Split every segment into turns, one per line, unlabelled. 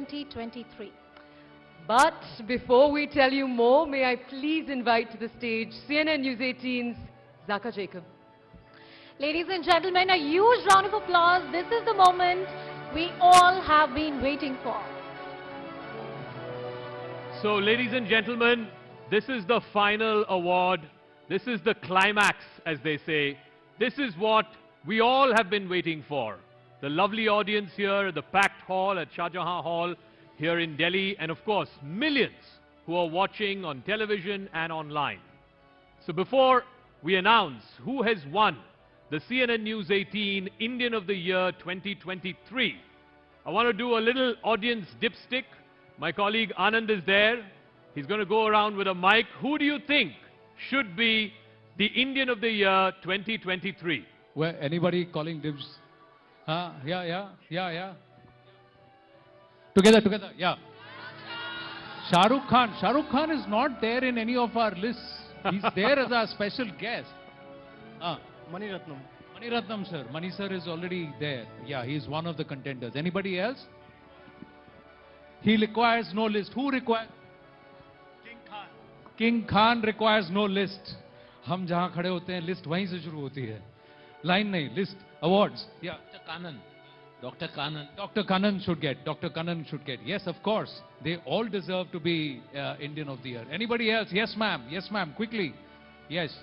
2023.
But before we tell you more, may I please invite to the stage CNN News 18's Zaka Jacob.
Ladies and gentlemen, a huge round of applause. This is the moment we all have been waiting for.
So, ladies and gentlemen, this is the final award. This is the climax, as they say. This is what we all have been waiting for. The lovely audience here, the packed hall at Shah Jahan Hall here in Delhi, and of course, millions who are watching on television and online. So before we announce who has won the CNN News 18 Indian of the Year 2023, I want to do a little audience dipstick. My colleague Anand is there. He's going to go around with a mic. Who do you think should be the Indian of the Year 2023?
Where anybody calling dibs? Yeah. Together, yeah. Shah Rukh Khan. Shah Rukh Khan is not there in any of our lists. He's there as our special guest.
Mani
Ratnam, sir. Mani sir is already there. Yeah, he's one of the contenders. Anybody else? He requires no list. Who requires? King Khan requires no list. हम जहाँ खड़े होते हैं list वहीं से शुरू होती है, लाइन नहीं, list. Awards. Yeah. Dr. Kannan should get. Yes, of course. They all deserve to be Indian of the Year. Anybody else? Yes, ma'am. Quickly. Yes.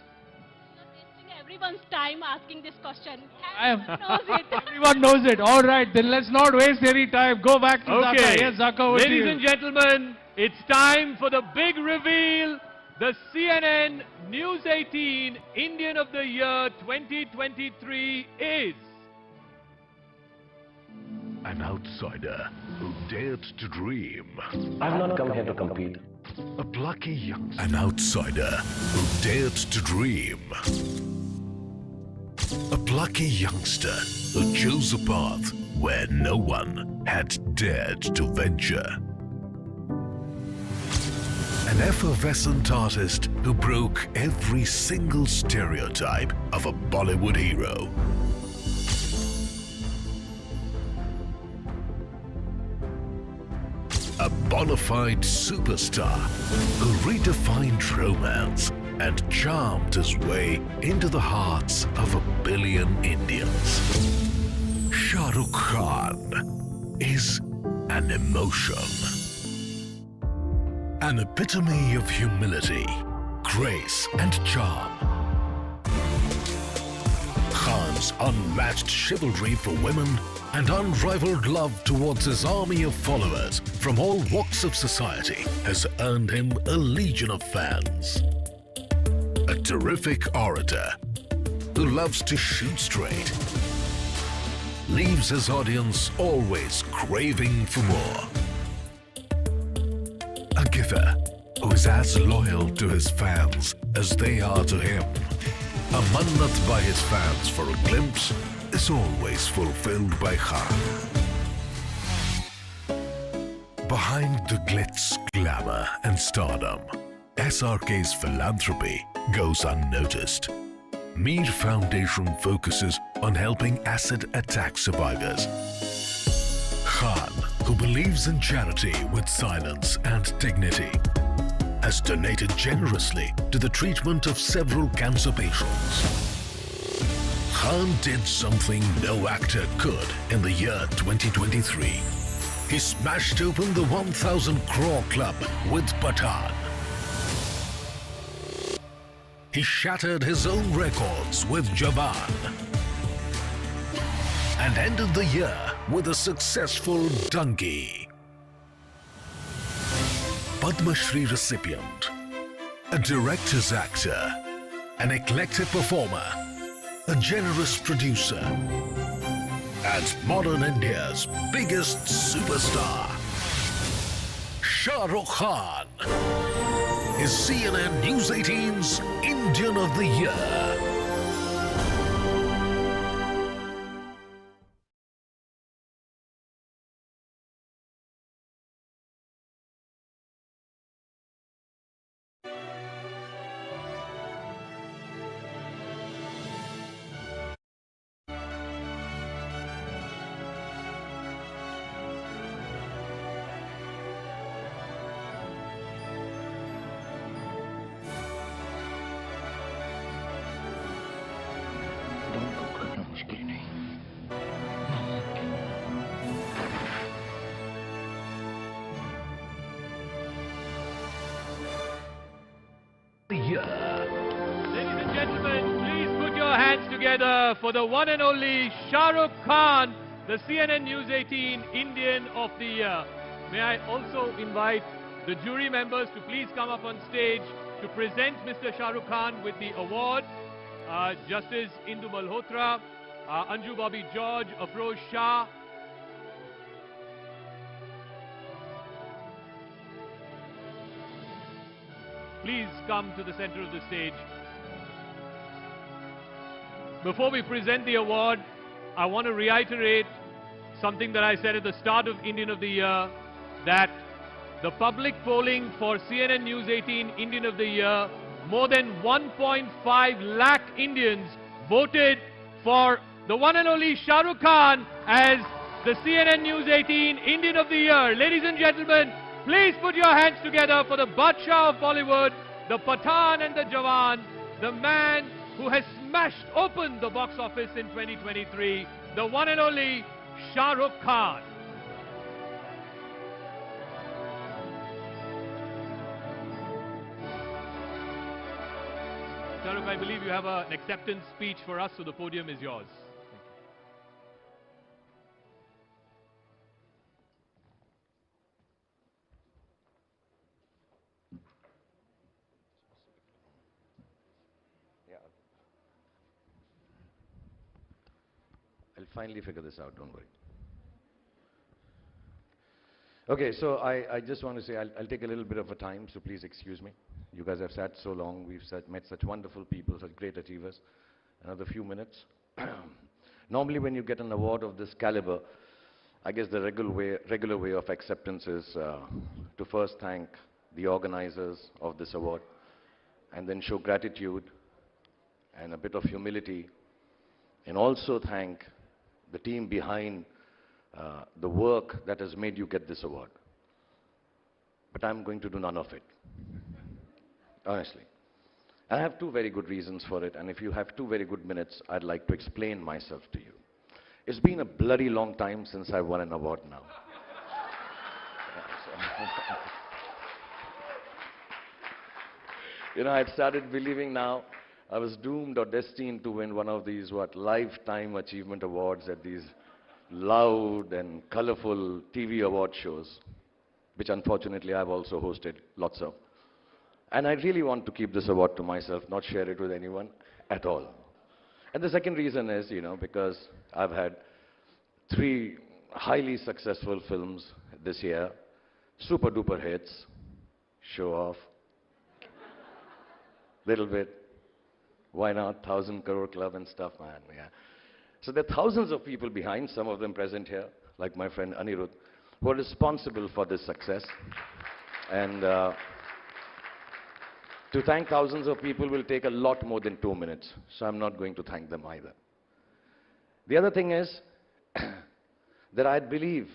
Everyone's time asking this question.
Everyone
knows it.
Everyone knows it. All right, then let's not waste any time. Go back to Zaka. Yes, Zaka, over to you.
Ladies and gentlemen, it's time for the big reveal. The CNN News 18 Indian of the Year 2023 is
an outsider who dared to dream.
I've not come here to compete.
A plucky youngster. An outsider who dared to dream. A plucky youngster who chose a path where no one had dared to venture. An effervescent artist who broke every single stereotype of a Bollywood hero. A bona fide superstar who redefined romance and charmed his way into the hearts of 1 billion Indians. Shah Rukh Khan is an emotion. An epitome of humility, grace and charm. Khan's unmatched chivalry for women and unrivaled love towards his army of followers from all walks of society has earned him a legion of fans. A terrific orator who loves to shoot straight, leaves his audience always craving for more. A giver who is as loyal to his fans as they are to him. A mannat by his fans for a glimpse is always fulfilled by Khan. Behind the glitz, glamour and stardom, SRK's philanthropy goes unnoticed. Mir Foundation focuses on helping acid attack survivors. Khan, who believes in charity with silence and dignity, has donated generously to the treatment of several cancer patients. Khan did something no actor could in the year 2023. He smashed open the 1,000 crore club with Pathan. He shattered his own records with Jawan. And ended the year with a successful Dangi. Padma Shri recipient, a director's actor, an eclectic performer, a generous producer, and modern India's biggest superstar, Shah Rukh Khan, is CNN News 18's Indian of the Year. Year.
Ladies and gentlemen, please put your hands together for the one and only Shah Rukh Khan, the CNN News 18 Indian of the Year. May I also invite the jury members to please come up on stage to present Mr. Shah Rukh Khan with the award. Justice Indu Malhotra, Anju Bobby George, Afroz Shah. Please come to the center of the stage. Before we present the award, I want to reiterate something that I said at the start of Indian of the Year, that the public polling for CNN News 18 Indian of the Year, more than 1.5 lakh Indians voted for the one and only Shah Rukh Khan as the CNN News 18 Indian of the Year. Ladies and gentlemen, please put your hands together for the Badshah of Bollywood, the Pathan and the Jawan, the man who has smashed open the box office in 2023, the one and only Shah Rukh Khan. Shah Rukh, I believe you have an acceptance speech for us, so the podium is yours.
I'll finally figure this out, don't worry. Okay, so I just want to say I'll take a little bit of a time, so please excuse me. You guys have sat so long, we've met such wonderful people, such great achievers. Another few minutes. Normally when you get an award of this caliber, I guess the regular way of acceptance is to first thank the organizers of this award and then show gratitude and a bit of humility, and also thank the team behind the work that has made you get this award. But I'm going to do none of it, honestly. I have two very good reasons for it, and if you have 2 very good minutes, I'd like to explain myself to you. It's been a bloody long time since I won an award now. You know, I'd started believing now I was doomed or destined to win one of these, lifetime achievement awards at these loud and colorful TV award shows, which unfortunately I've also hosted lots of. And I really want to keep this award to myself, not share it with anyone at all. And the second reason is, because I've had 3 highly successful films this year, super duper hits, show off, little bit, why not, 1,000 crore club and stuff, man, yeah. So there are thousands of people behind, some of them present here, like my friend Anirudh, who are responsible for this success. And to thank thousands of people will take a lot more than 2 minutes, so I'm not going to thank them either. The other thing is that I believe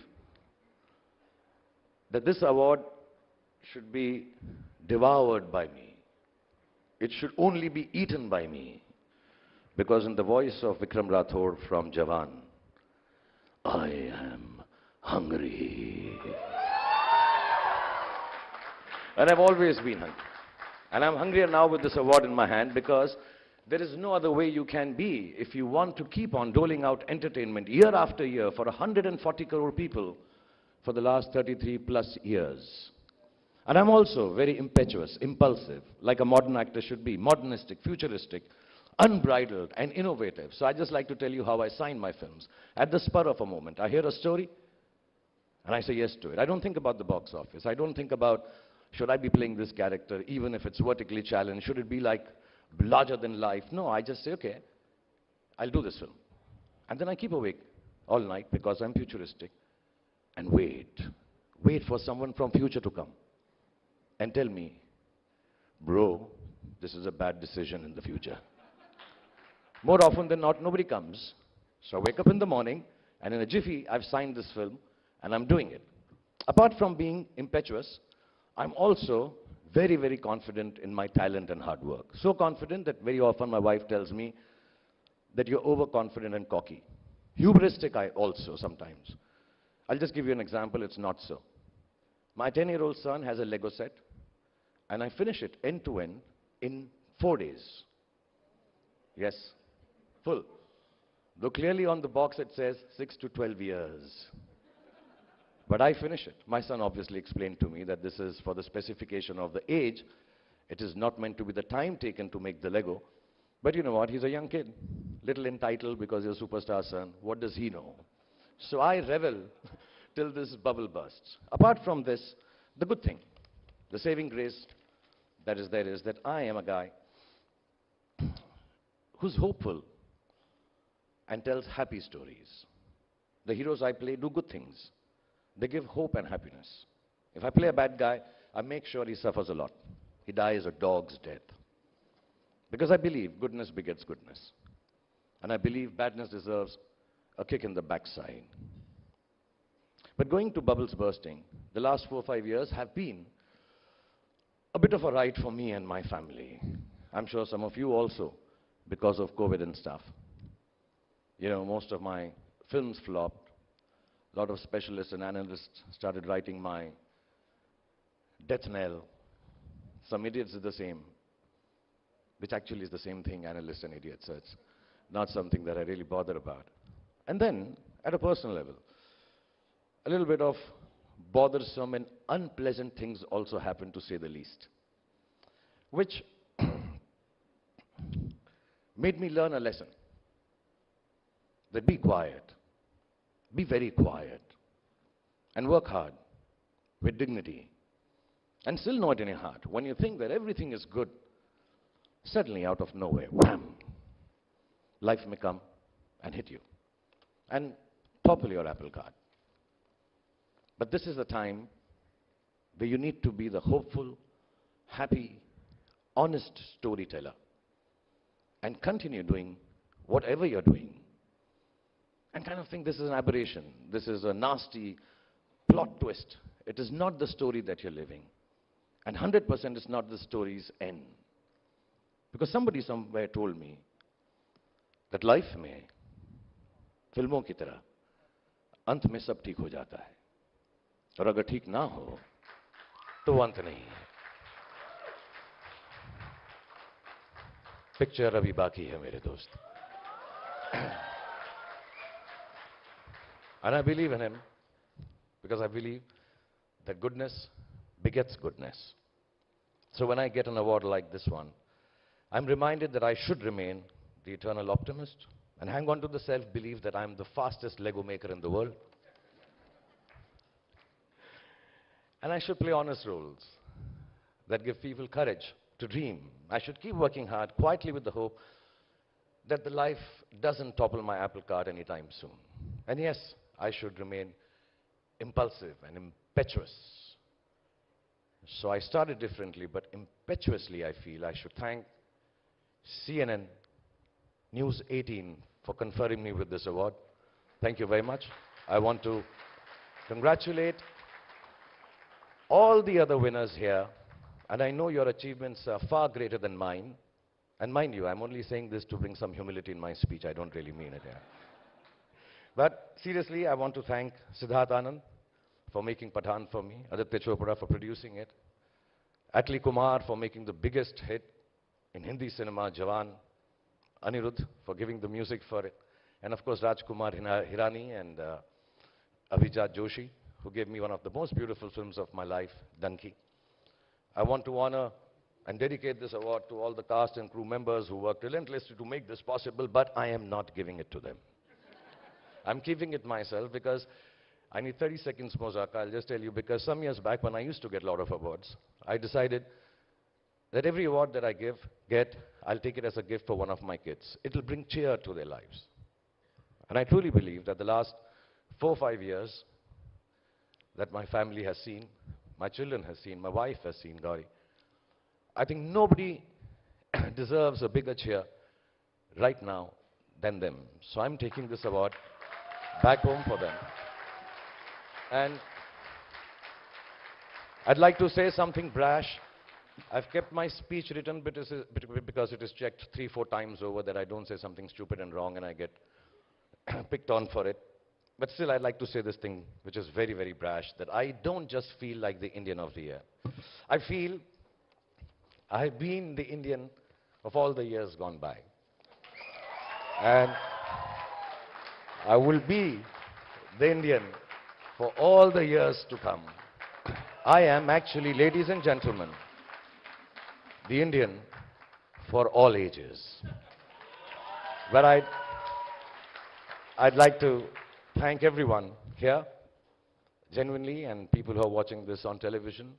that this award should be devoured by me. It should only be eaten by me. Because in the voice of Vikram Rathore from Jawan, I am hungry. And I've always been hungry. And I'm hungrier now with this award in my hand, because there is no other way you can be if you want to keep on doling out entertainment year after year for 140 crore people for the last 33 plus years. And I'm also very impetuous, impulsive, like a modern actor should be, modernistic, futuristic, unbridled and innovative. So I just like to tell you how I sign my films. At the spur of a moment, I hear a story and I say yes to it. I don't think about the box office. I don't think about, should I be playing this character, even if it's vertically challenged? Should it be like larger than life? No, I just say, okay, I'll do this film. And then I keep awake all night because I'm futuristic and wait for someone from future to come and tell me, bro, this is a bad decision in the future. More often than not, nobody comes. So I wake up in the morning, and in a jiffy, I've signed this film, and I'm doing it. Apart from being impetuous, I'm also very, very confident in my talent and hard work. So confident that very often my wife tells me that you're overconfident and cocky. Hubristic I also sometimes. I'll just give you an example, it's not so. My 10-year-old son has a Lego set, and I finish it end to end in 4 days. Yes, full. Though clearly on the box it says 6 to 12 years. But I finish it. My son obviously explained to me that this is for the specification of the age. It is not meant to be the time taken to make the Lego. But you know what? He's a young kid. Little entitled because he's a superstar son. What does he know? So I revel till this bubble bursts. Apart from this, the good thing, the saving grace that is there is that I am a guy who's hopeful and tells happy stories. The heroes I play do good things. They give hope and happiness. If I play a bad guy, I make sure he suffers a lot. He dies a dog's death. Because I believe goodness begets goodness. And I believe badness deserves a kick in the backside. But going to bubbles bursting, the last 4 or 5 years have been a bit of a ride for me and my family. I'm sure some of you also, because of COVID and stuff. You know, most of my films flopped. A lot of specialists and analysts started writing my death knell. Some idiots did the same, which actually is the same thing, analysts and idiots, so it's not something that I really bother about. And then, at a personal level, a little bit of bothersome and unpleasant things also happened, to say the least, which made me learn a lesson, that be quiet, be very quiet, and work hard, with dignity, and still know it in your heart. When you think that everything is good, suddenly out of nowhere, wham, life may come and hit you, and topple your apple cart. But this is the time where you need to be the hopeful, happy, honest storyteller, and continue doing whatever you're doing. And kind of think this is an aberration. This is a nasty plot twist. It is not the story that you're living. And 100% is not the story's end. Because somebody somewhere told me that life में फिल्मों की तरह अंत में सब ठीक हो जाता है. और अगर ठीक ना हो तो अंत नहीं है. पिक्चर अभी बाकी है मेरे दोस्त. And I believe in him because I believe that goodness begets goodness. So when I get an award like this one, I'm reminded that I should remain the eternal optimist and hang on to the self-belief that I'm the fastest Lego maker in the world. And I should play honest roles that give people courage to dream. I should keep working hard, quietly with the hope that the life doesn't topple my apple cart anytime soon. And yes, I should remain impulsive and impetuous. So I started differently, but impetuously I feel I should thank CNN News 18 for conferring me with this award. Thank you very much. I want to congratulate all the other winners here, and I know your achievements are far greater than mine. And mind you, I'm only saying this to bring some humility in my speech. I don't really mean it here. But seriously, I want to thank Siddharth Anand for making Pathaan for me, Aditya Chopra for producing it, Atli Kumar for making the biggest hit in Hindi cinema, Jawan, Anirudh for giving the music for it, and of course Rajkumar Hirani and Abhijat Joshi, who gave me one of the most beautiful films of my life, Danki. I want to honor and dedicate this award to all the cast and crew members who worked relentlessly to make this possible, but I am not giving it to them. I'm keeping it myself because I need 30 seconds, Mozak. I'll just tell you, because some years back when I used to get a lot of awards, I decided that every award that I get, I'll take it as a gift for one of my kids. It'll bring cheer to their lives. And I truly believe that the last 4 or 5 years that my family has seen, my children have seen, my wife has seen, Gauri, I think nobody deserves a bigger cheer right now than them. So I'm taking this award back home for them. And I'd like to say something brash. I've kept my speech written because it is checked 3 or 4 times over that I don't say something stupid and wrong and I get picked on for it. But still, I'd like to say this thing, which is very, very brash, that I don't just feel like the Indian of the Year. I feel I've been the Indian of all the years gone by. And I will be the Indian for all the years to come. I am actually, ladies and gentlemen, the Indian for all ages. But I'd like to thank everyone here, genuinely, and people who are watching this on television.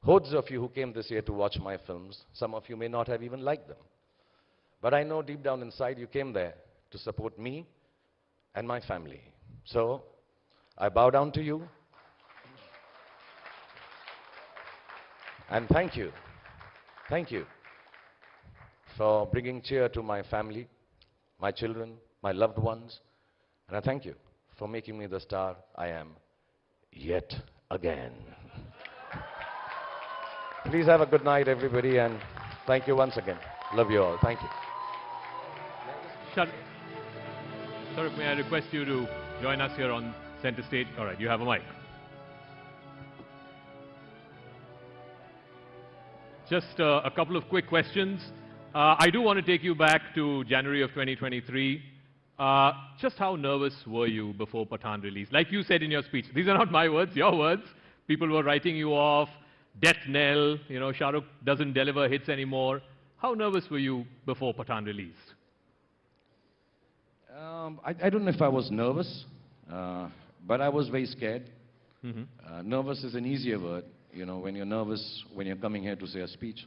Hordes of you who came this year to watch my films. Some of you may not have even liked them. But I know deep down inside you came there to support me and my family. So, I bow down to you. And thank you for bringing cheer to my family, my children, my loved ones. And I thank you for making me the star I am yet again. Please have a good night, everybody, and thank you once again. Love you all. Thank you.
Shah Rukh, may I request you to join us here on center stage? All right, you have a mic. Just a couple of quick questions. I do want to take you back to January of 2023. Just how nervous were you before Pathaan release? Like you said in your speech, these are not my words, your words. People were writing you off, death knell, you know, Shah Rukh doesn't deliver hits anymore. How nervous were you before Pathaan released?
I don't know if I was nervous, but I was very scared. Nervous is an easier word. You know, when you're nervous when you're coming here to say a speech.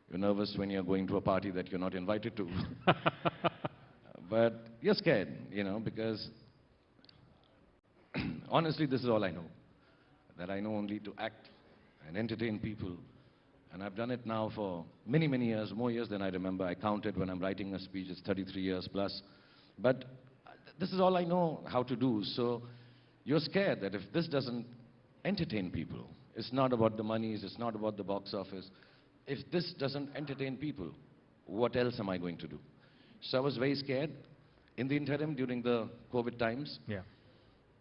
You're nervous when you're going to a party that you're not invited to. But you're scared, you know, because honestly, this is all I know. That I know only to act and entertain people. And I've done it now for many, many years, more years than I remember. I counted when I'm writing a speech, it's 33 years plus. But this is all I know how to do. So you're scared that if this doesn't entertain people, it's not about the monies, it's not about the box office. If this doesn't entertain people, what else am I going to do? So I was very scared. In the interim, during the COVID times,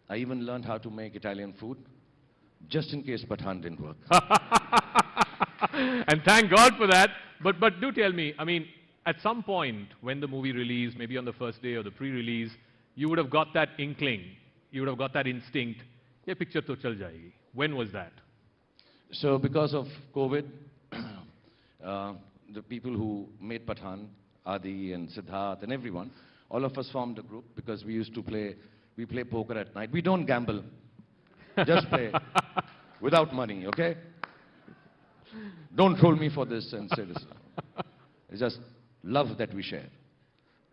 I even learned how to make Italian food, just in case Pathaan didn't work.
And thank God for that. But do tell me, I mean, at some point when the movie released, maybe on the first day or the pre-release, you would have got that inkling, you would have got that instinct, ye picture to chal jayegi. When was that?
So because of COVID, the people who made Pathaan, Adi and Siddharth and everyone, all of us formed a group because we play poker at night. We don't gamble, just play without money, okay? Don't troll me for this and say this. It's just love that we share.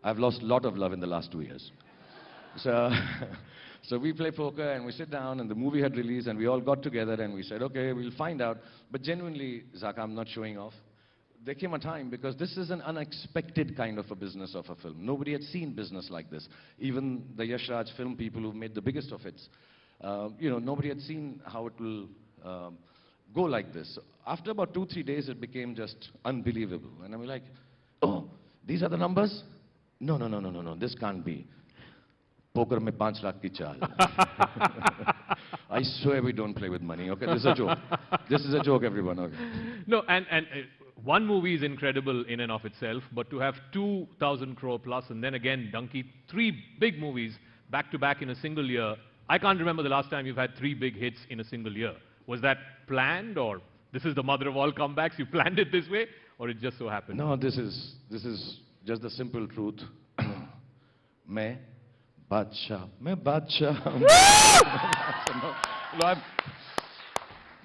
I've lost a lot of love in the last 2 years. So we play poker and we sit down and the movie had released and we all got together and we said, okay, we'll find out. But genuinely, Zaka, I'm not showing off. There came a time because this is an unexpected kind of a business of a film. Nobody had seen business like this. Even the Yash Raj film people who've made the biggest of hits, you know, nobody had seen how it will go like this. After about 2-3 days, it became just unbelievable. And I'm like, oh, these are the numbers? No, this can't be. Poker mein 5 lakh ki chal. I swear we don't play with money, okay? This is a joke. This is a joke, everyone, okay?
No, and one movie is incredible in and of itself, but to have 2,000 crore plus and then again, Donkey, 3 big movies back to back in a single year. I can't remember the last time you've had 3 big hits in a single year. Was that planned, or this is the mother of all comebacks? You planned it this way, or it just so happened?
No, this is just the simple truth. Main Badshah. No,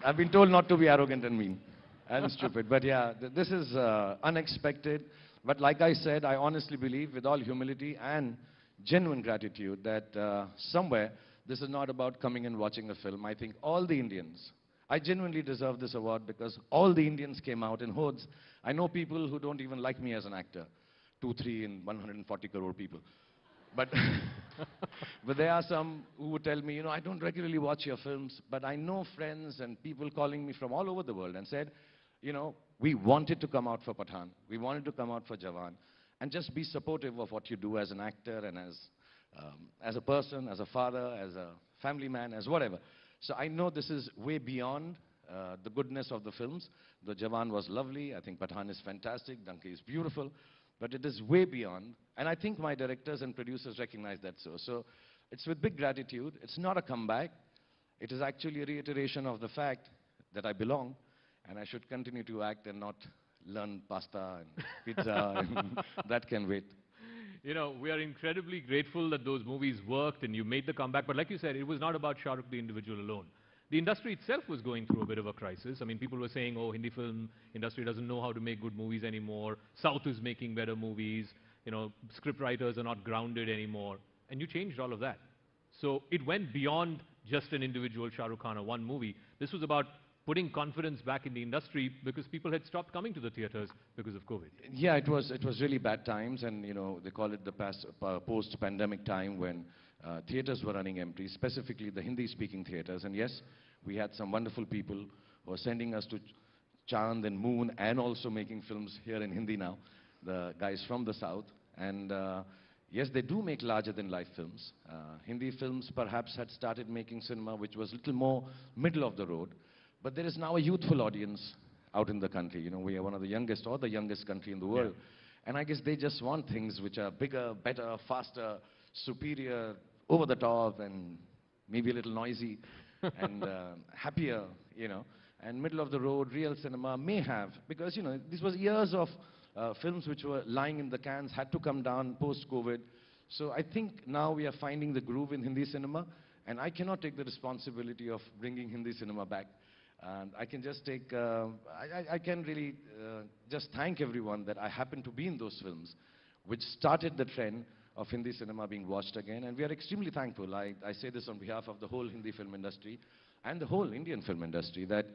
I've been told not to be arrogant and mean and stupid. But yeah, this is unexpected. But like I said, I honestly believe with all humility and genuine gratitude that somewhere this is not about coming and watching a film. I think all the Indians, I genuinely deserve this award because all the Indians came out in hordes. I know people who don't even like me as an actor. 2, 3 and 140 crore people. But, but there are some who would tell me, you know, I don't regularly watch your films, but I know friends and people calling me from all over the world and said, you know, we wanted to come out for Pathaan. We wanted to come out for Jawan. And just be supportive of what you do as an actor and as a person, as a father, as a family man, as whatever. So I know this is way beyond the goodness of the films. The Jawan was lovely. I think Pathan is fantastic. Danki is beautiful. But it is way beyond. And I think my directors and producers recognize that so. So it's with big gratitude. It's not a comeback. It is actually a reiteration of the fact that I belong and I should continue to act and not learn pasta and pizza and that can wait.
You know, we are incredibly grateful that those movies worked and you made the comeback. But like you said, it was not about Shah Rukh, the individual alone. The industry itself was going through a bit of a crisis. I mean, people were saying, oh, Hindi film industry doesn't know how to make good movies anymore. South is making better movies. You know, script writers are not grounded anymore. And you changed all of that. So it went beyond just an individual Shah Rukh Khan or one movie. This was about putting confidence back in the industry because people had stopped coming to the theaters because of COVID.
Yeah, it was really bad times, and you know they call it the post-pandemic time when theaters were running empty, specifically the Hindi-speaking theaters. And yes, we had some wonderful people who were sending us to Chand and Moon, and also making films here in Hindi now. The guys from the south, and yes, they do make larger-than-life films. Hindi films perhaps had started making cinema, which was a little more middle of the road. But there is now a youthful audience out in the country. You know, we are one of the youngest or the youngest country in the world. Yeah. And I guess they just want things which are bigger, better, faster, superior, over the top, and maybe a little noisy, and happier, you know. And middle of the road, real cinema may have, because, you know, this was years of films which were lying in the cans, had to come down post-COVID. So I think now we are finding the groove in Hindi cinema, and I cannot take the responsibility of bringing Hindi cinema back. And I can just take, I can really just thank everyone that I happened to be in those films, which started the trend of Hindi cinema being watched again. And we are extremely thankful. I say this on behalf of the whole Hindi film industry and the whole Indian film industry, that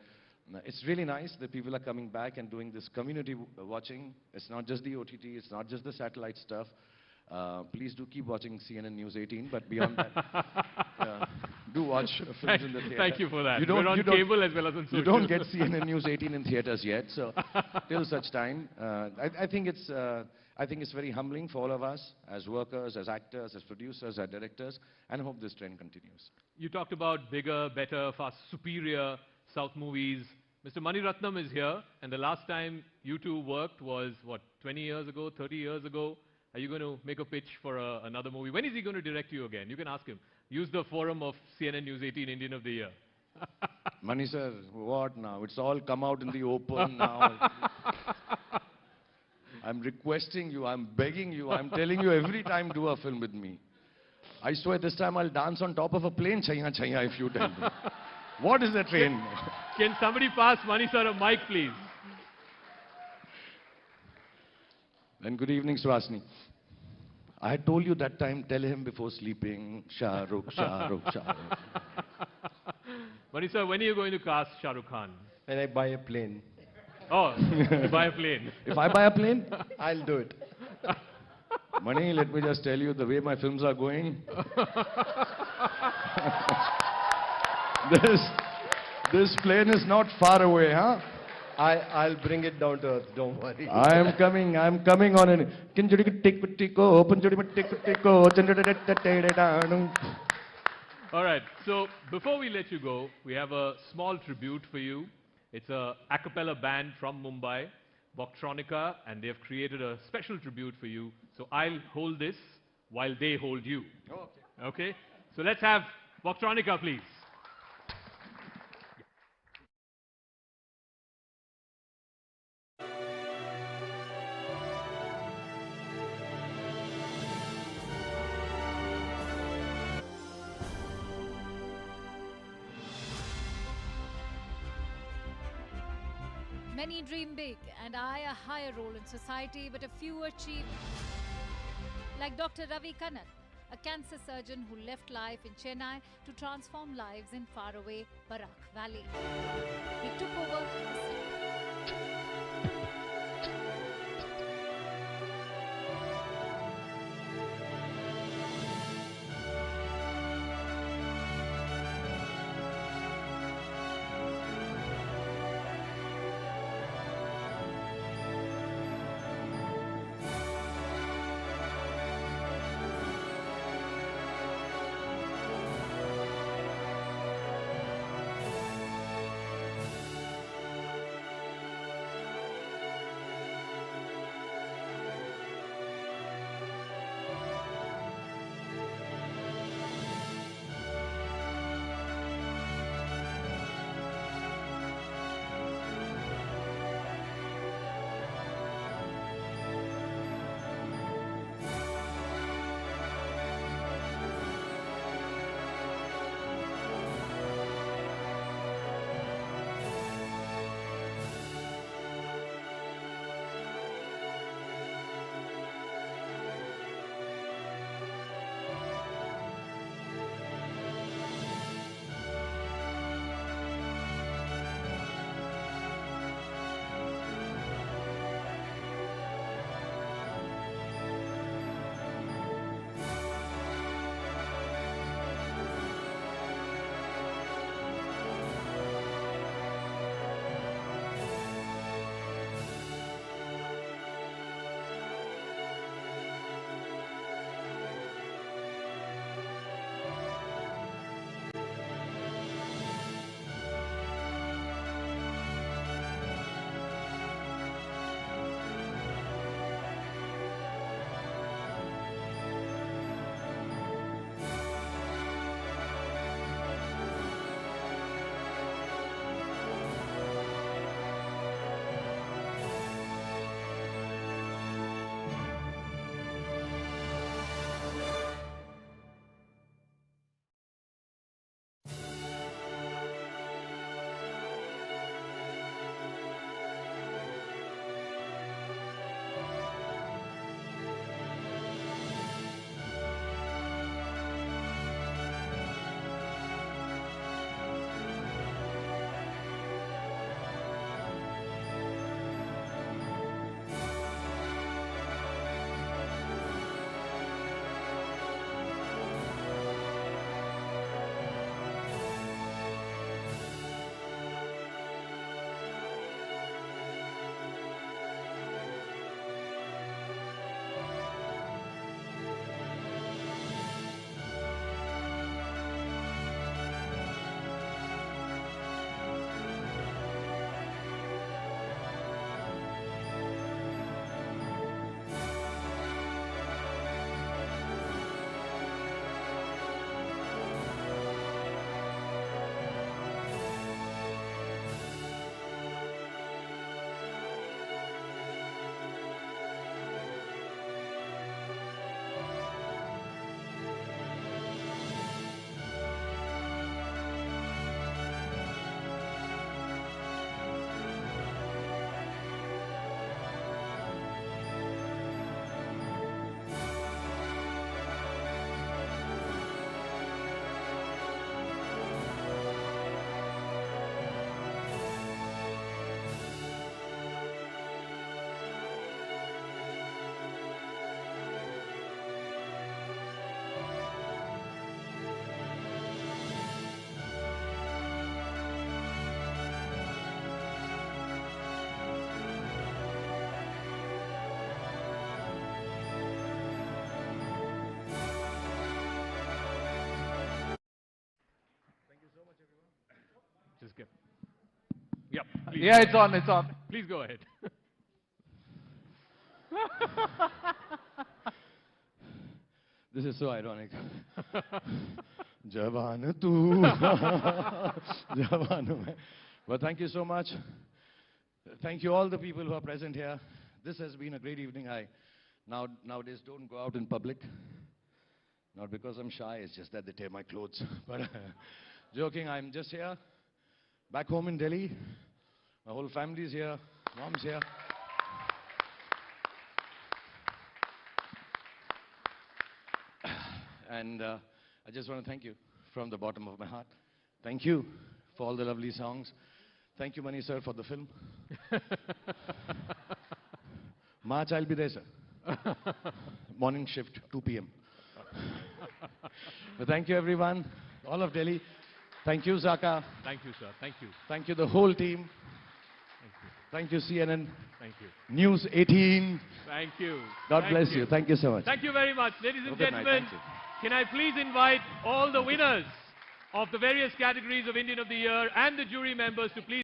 it's really nice that people are coming back and doing this community watching. It's not just the OTT, it's not just the satellite stuff. Please do keep watching CNN-News18, but beyond that, do watch films in the theater.
Thank you for that. We're on cable as well as on social.
You don't get CNN-News18 in theaters yet, so till such time. I think it's very humbling for all of us as workers, as actors, as producers, as directors, and I hope this trend continues.
You talked about bigger, better, fast, superior South movies. Mr. Mani Ratnam is here, and the last time you two worked was, what, 20 years ago, 30 years ago? Are you going to make a pitch for another movie? When is he going to direct you again? You can ask him. Use the forum of CNN-News18 Indian of the Year.
Mani sir, what now? It's all come out in the open now. I'm requesting you, I'm begging you, I'm telling you every time do a film with me. I swear this time I'll dance on top of a plane, chaya chaya, if you tell me. What is the train?
Can somebody pass Mani sir a mic, please?
And good evening, Swasni. I had told you that time, tell him before sleeping, Shah Rukh, Shah Rukh, Shah Rukh.
Mani sir, when are you going to cast Shah Rukh Khan?
When I buy a plane.
Oh, you buy a plane.
If I buy a plane?
I'll do it.
Mani, let me just tell you the way my films are going. This plane is not far away, huh?
I'll bring it down to earth, don't worry.
I'm coming on it.
All right, so before we let you go, we have a small tribute for you. It's a a cappella band from Mumbai, Voktronica, and they've created a special tribute for you. So I'll hold this while they hold you.
Okay.
Okay? So let's have Voktronica, please.
Many dream big and eye a higher role in society, but a few achieve. Like Dr. Ravi Kannan, a cancer surgeon who left life in Chennai to transform lives in faraway Barak Valley. He took over.
Yep. Please.
Yeah, it's on, it's on.
Please go ahead.
This is so ironic. Jawan tu, Jawan main. But thank you so much. Thank you all the people who are present here. This has been a great evening. I nowadays don't go out in public. Not because I'm shy, it's just that they tear my clothes. But joking, I'm just here, back home in Delhi. My whole family's here, mom's here. And I just want to thank you from the bottom of my heart. Thank you for all the lovely songs. Thank you, Mani sir, for the film. March, I'll be there, sir. Morning shift, 2 p.m. But thank you, everyone, all of Delhi. Thank you, Zaka.
Thank you, sir. Thank you.
Thank you, the whole team.
Thank you.
Thank you, CNN.
Thank you.
News18.
Thank you.
God
Thank
bless you. Thank you so much.
Thank you very much. Ladies and
Good night.
gentlemen,
Thank you.
can I please invite all the winners of the various categories of Indian of the Year and the jury members to please